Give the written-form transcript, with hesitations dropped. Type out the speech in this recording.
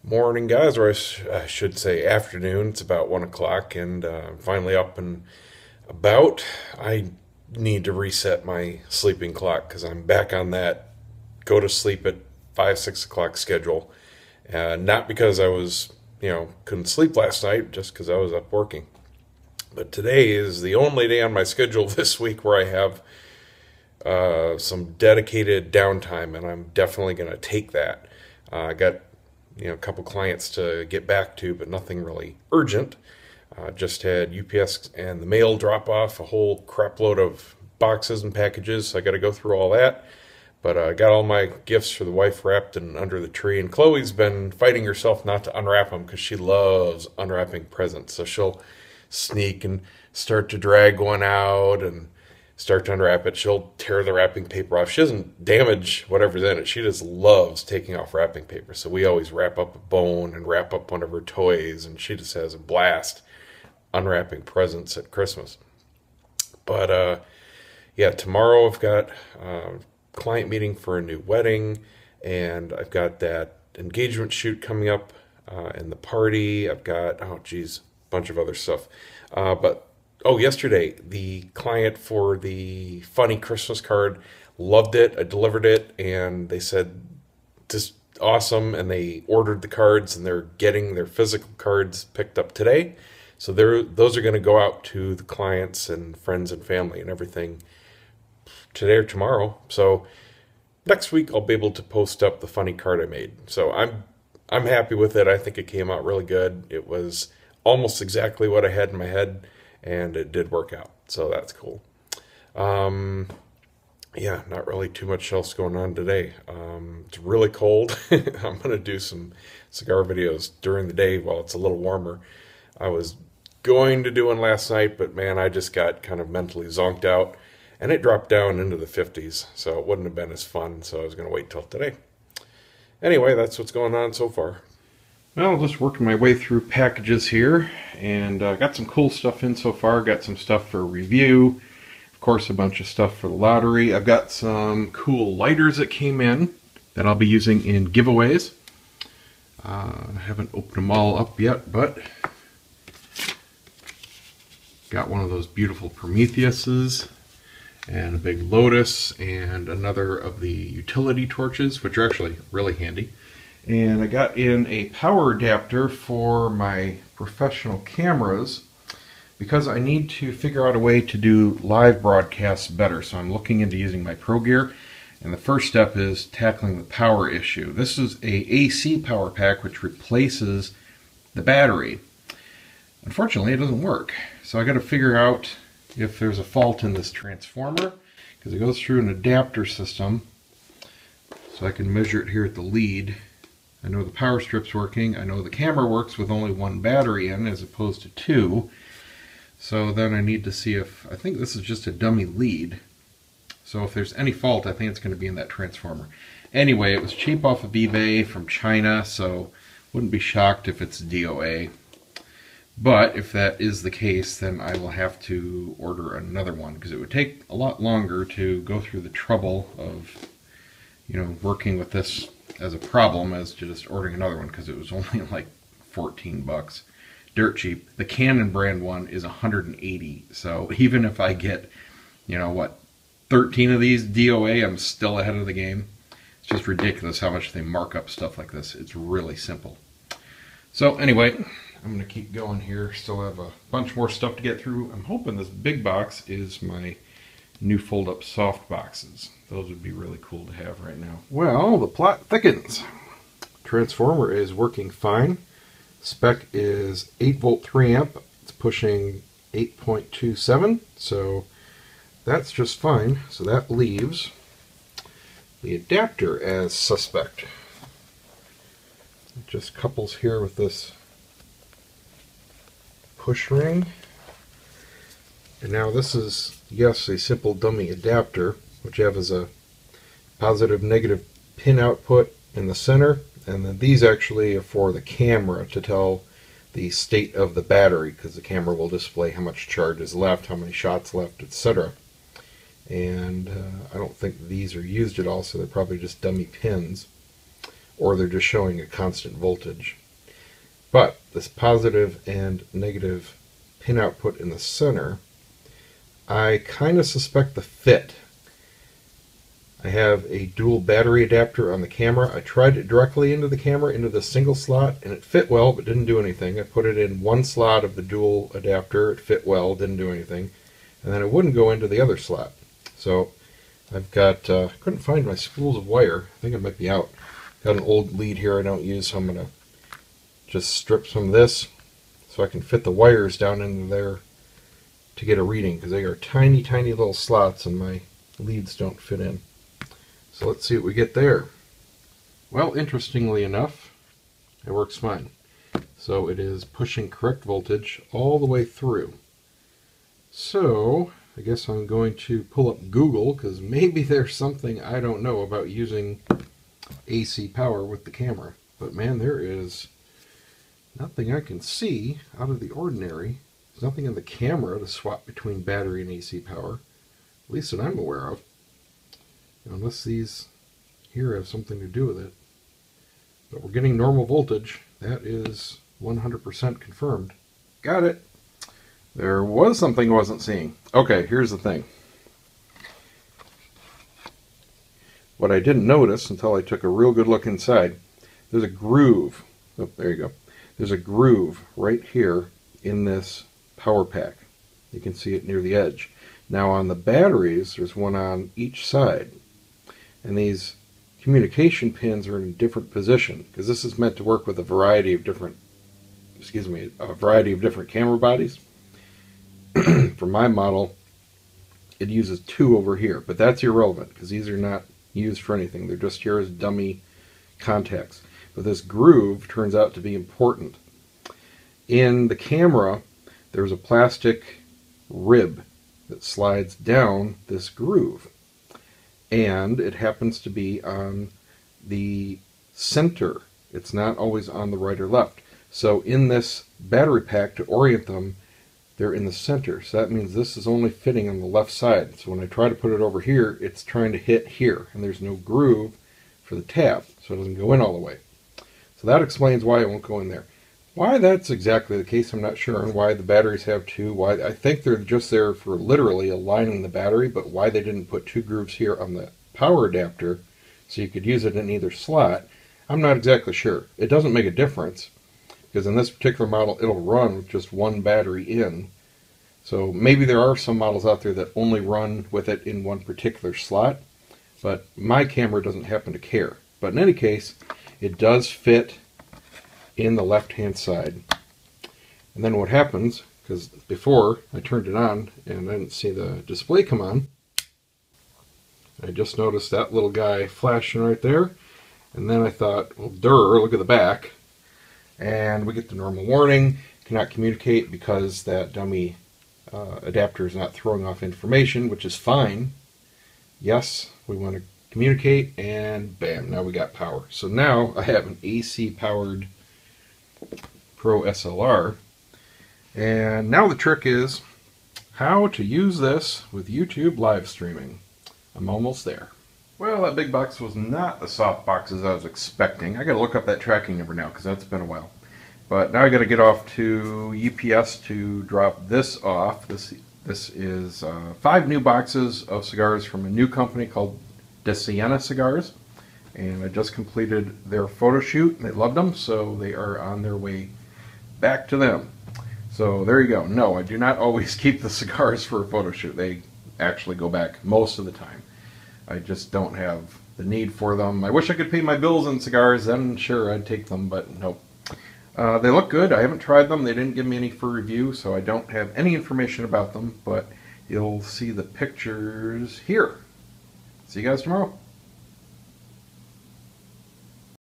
Morning, guys, or I should say afternoon. It's about 1 o'clock, and I'm finally up and about. I need to reset my sleeping clock because I'm back on that go to sleep at 5, 6 o'clock schedule. Not because I was, couldn't sleep last night, just because I was up working. But today is the only day on my schedule this week where I have some dedicated downtime, and I'm definitely going to take that. I got a couple clients to get back to, but nothing really urgent. Just had UPS and the mail drop off a whole crap load of boxes and packages, so I got to go through all that. But I got all my gifts for the wife wrapped and under the tree, and Chloe's been fighting herself not to unwrap them because she loves unwrapping presents. So she'll sneak and start to drag one out and start to unwrap it. She'll tear the wrapping paper off. She doesn't damage whatever's in it. She just loves taking off wrapping paper. So we always wrap up a bone and wrap up one of her toys, and she just has a blast unwrapping presents at Christmas. But yeah, tomorrow I've got a client meeting for a new wedding, and I've got that engagement shoot coming up, and the party. I've got, oh geez, a bunch of other stuff. But oh, yesterday, the client for the funny Christmas card loved it. I delivered it, and they said, just awesome. And they ordered the cards, and they're getting their physical cards picked up today. So those are going to go out to the clients and friends and family and everything today or tomorrow. So next week I'll be able to post up the funny card I made. So I'm happy with it. I think it came out really good. It was almost exactly what I had in my head, and it did work out. So that's cool. Um, yeah, not really too much else going on today. It's really cold. I'm gonna do some cigar videos during the day while it's a little warmer. I was going to do one last night, but man, I just got kind of mentally zonked out, and it dropped down into the 50s, so it wouldn't have been as fun. So I was gonna wait till today. Anyway, that's what's going on so far. Well, just working my way through packages here, and got some cool stuff in so far. Got some stuff for review, of course, a bunch of stuff for the lottery. I've got some cool lighters that came in that I'll be using in giveaways. I haven't opened them all up yet, but got one of those beautiful Prometheuses, and a big Lotus, and another of the utility torches, which are actually really handy. And I got in a power adapter for my professional cameras because I need to figure out a way to do live broadcasts better. So I'm looking into using my Pro Gear, and the first step is tackling the power issue. This is a AC power pack which replaces the battery. Unfortunately, it doesn't work. So I got to figure out if there's a fault in this transformer, because it goes through an adapter system. So I can measure it here at the lead. I know the power strip's working. I know the camera works with only one battery in as opposed to two. So then I need to see if, I think this is just a dummy lead. So if there's any fault, I think it's going to be in that transformer. Anyway, it was cheap off of eBay from China, so wouldn't be shocked if it's DOA. But if that is the case, then I will have to order another one, because it would take a lot longer to go through the trouble of, working with this as a problem as to just ordering another one, because it was only like 14 bucks. Dirt cheap. The Canon brand one is 180. So even if I get, 13 of these DOA, I'm still ahead of the game. It's just ridiculous how much they mark up stuff like this. It's really simple. So anyway, I'm going to keep going here. Still have a bunch more stuff to get through. I'm hoping this big box is my new fold-up soft boxes. Those would be really cool to have right now. Well, the plot thickens. Transformer is working fine. Spec is 8-volt 3-amp. It's pushing 8.27, so that's just fine. So that leaves the adapter as suspect. It just couples here with this push ring. And now this is, yes, a simple dummy adapter, which you have as a positive negative pin output in the center, and then these actually are for the camera to tell the state of the battery, because the camera will display how much charge is left, how many shots left, etc. And I don't think these are used at all, so they're probably just dummy pins. or they're just showing a constant voltage. But this positive and negative pin output in the center, I kind of suspect the fit. I have a dual battery adapter on the camera. I tried it directly into the camera, into the single slot, and it fit well, but didn't do anything. I put it in one slot of the dual adapter. It fit well, didn't do anything. And then it wouldn't go into the other slot. So I've got, I couldn't find my spools of wire. I think it might be out. Got an old lead here I don't use, so I'm going to just strip some of this so I can fit the wires down into there to get a reading, because they are tiny, tiny little slots and my leads don't fit in. So let's see what we get there. Well, interestingly enough, it works fine. So it is pushing correct voltage all the way through. So I guess I'm going to pull up Google, because maybe there's something I don't know about using AC power with the camera. But man, there is nothing I can see out of the ordinary. There's nothing in the camera to swap between battery and AC power, at least that I'm aware of. Unless these here have something to do with it. But we're getting normal voltage. That is 100% confirmed. Got it. There was something I wasn't seeing. Okay, here's the thing. What I didn't notice until I took a real good look inside, there's a groove. Oh, there you go. There's a groove right here in this power pack. You can see it near the edge. Now on the batteries, there's one on each side. And these communication pins are in a different position, because this is meant to work with a variety of different, camera bodies. For my model, it uses 2 over here, but that's irrelevant because these are not used for anything. They're just here as dummy contacts. But this groove turns out to be important. In the camera, there's a plastic rib that slides down this groove. And it happens to be on the center. It's not always on the right or left. So in this battery pack, to orient them, they're in the center. So that means this is only fitting on the left side. So when I try to put it over here, it's trying to hit here. And there's no groove for the tab, so it doesn't go in all the way. So that explains why it won't go in there. Why that's exactly the case, I'm not sure, and why the batteries have 2. Why I think they're just there for literally aligning the battery, but why they didn't put 2 grooves here on the power adapter so you could use it in either slot, I'm not exactly sure. It doesn't make a difference, because in this particular model it'll run with just one battery in. So maybe there are some models out there that only run with it in one particular slot, but my camera doesn't happen to care. But in any case, it does fit in the left-hand side. And then what happens, because before I turned it on and I didn't see the display come on, I just noticed that little guy flashing right there, and then I thought, well, look at the back. And we get the normal warning, cannot communicate because that dummy adapter is not throwing off information, which is fine. Yes, we want to communicate, and bam, now we got power. So now I have an AC powered Pro SLR, and now the trick is how to use this with YouTube live streaming. I'm almost there. Well, that big box was not the soft box as I was expecting. I gotta look up that tracking number now because that's been a while. But now I gotta get off to UPS to drop this off. This is 5 new boxes of cigars from a new company called De Siena Cigars. And I just completed their photo shoot. They loved them, so they are on their way back to them. So there you go. No, I do not always keep the cigars for a photo shoot. They actually go back most of the time. I just don't have the need for them. I wish I could pay my bills in cigars, then sure I'd take them, but nope. They look good. I haven't tried them. They didn't give me any for review, so I don't have any information about them, but you'll see the pictures here. See you guys tomorrow.